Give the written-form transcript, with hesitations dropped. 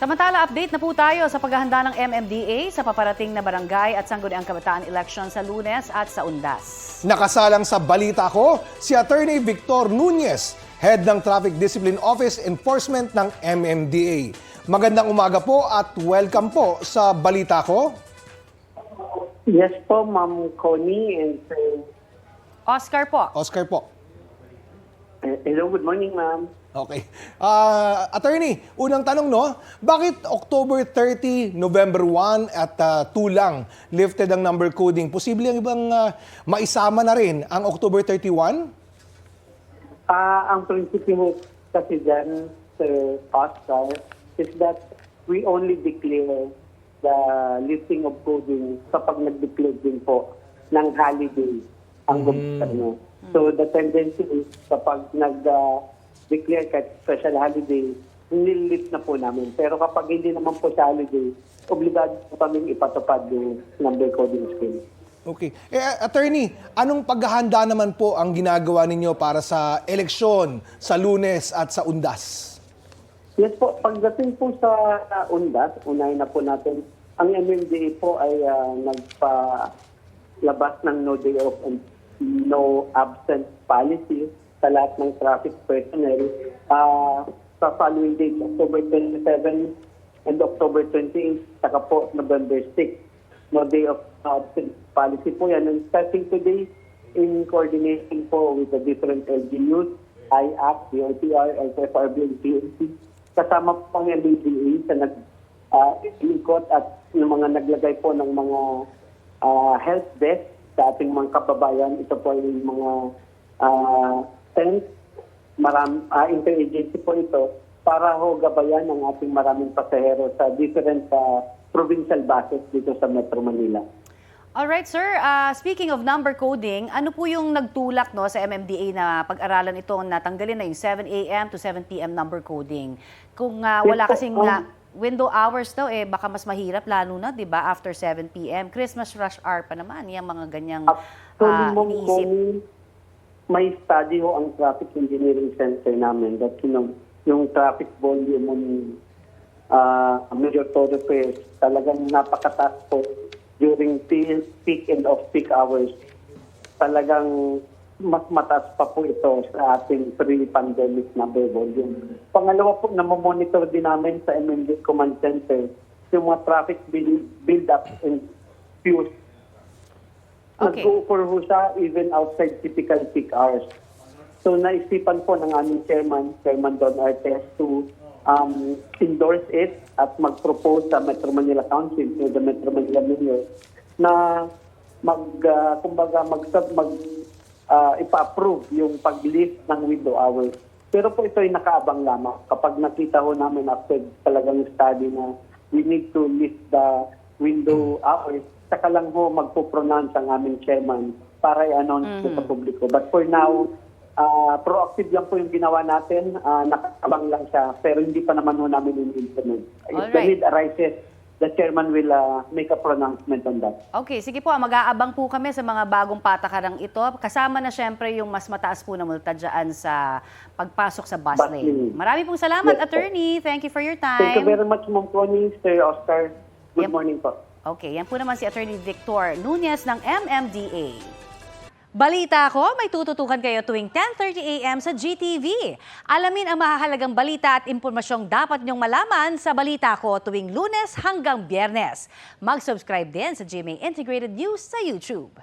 Samantala, update na po tayo sa paghahanda ng MMDA sa paparating na barangay at sangguniang kabataan election sa Lunes at sa Undas. Nakasalang sa balita ko, si Attorney Victor Nunez, Head ng Traffic Discipline Office Enforcement ng MMDA. Magandang umaga po at welcome po sa balita ko. Yes po, Ma'am Connie and Oscar po. Oscar po. hello, good morning, ma'am. Okay. Attorney, unang tanong no, bakit October 30, November 1 at 2 lang lifted ang number coding? Posible ang ibang maisama na rin ang October 31? Ang prinsipyo kasi dyan, Sir Oscar, is that we only declare the lifting of coding kapag nag-declare din po ng holiday ang gobyerno. So the tendency is kapag nag-declare kahit special holiday, nilift na po namin. Pero kapag hindi naman po sa holiday, obligado po kaming ipatupad yung number coding scheme. Okay. Attorney, anong paghahanda naman po ang ginagawa ninyo para sa eleksyon sa Lunes at sa Undas? Yes po, pagdating po sa Undas, unahin na po natin, ang MMDA po ay nagpalabas ng no day off and no absent policy sa lahat ng traffic personnel sa following dates, October 27 and October 28, saka po November 6. No day of absent policy po yan. And starting today, in coordination po with the different LGUs, IAC, DOTR, LTFRB, and PNC, kasama po ang MMDA sa nag-ikot at yung mga naglagay po ng mga health desk sa ating mga kababayan. Ito po yung mga tents, interagency po ito para ho gabayan ng ating maraming pasahero sa different provincial buses dito sa Metro Manila. Alright, sir. Speaking of number coding, ano po yung nagtulak no, sa MMDA na pag-aralan ito na tanggalin na yung 7 a.m. to 7 p.m. number coding? Kung wala kasing window hours daw, baka mas mahirap lalo na, di ba, after 7 p.m. Christmas rush hour pa naman, yung mga ganyang iniisip. May study ho ang Traffic Engineering Center namin that yung traffic volume ng major thoroughfares talagang napakataas po during peak and off-peak hours. Talagang mas mataas pa po ito sa ating pre-pandemic number volume. Pangalawa po, namomonitor din namin sa MMDA Command Center yung mga traffic build-up and queues. Okay. Nag-o-occur ho siya even outside typical peak hours. So naisipan po ng aming Chairman Don Artes, to endorse it at mag-propose sa Metro Manila Council to the Metro Manila Mayor na ipa-approve yung pag-lift ng window hours. Pero po ito ay nakaabang lamang. Kapag nakita ho namin after talagang study na we need to lift the window hours, saka lang ho magpo-pronounce ang aming chairman para i-announce sa publiko. But for now, proactive lang po yung ginawa natin. Nakaabang lang siya, pero hindi pa naman ho namin in-implement. If the need arises, the chairman will make a pronouncement on that. Okay, sige po. Mag-aabang po kami sa mga bagong patakarang ito. Kasama na siyempre yung mas mataas po na multa dyan sa pagpasok sa bus lane. Marami pong salamat, Yes, Attorney. Thank you for your time. Thank you very much, Ma'am Connie, Sir Oscar. Good morning po. Okay, yan po naman si Attorney Victor Nunez ng MMDA. Balita ko, may tututukan kayo tuwing 10:30 a.m. sa GTV. Alamin ang mahahalagang balita at impormasyong dapat niyong malaman sa Balita Ko tuwing Lunes hanggang Biyernes. Mag-subscribe din sa GMA Integrated News sa YouTube.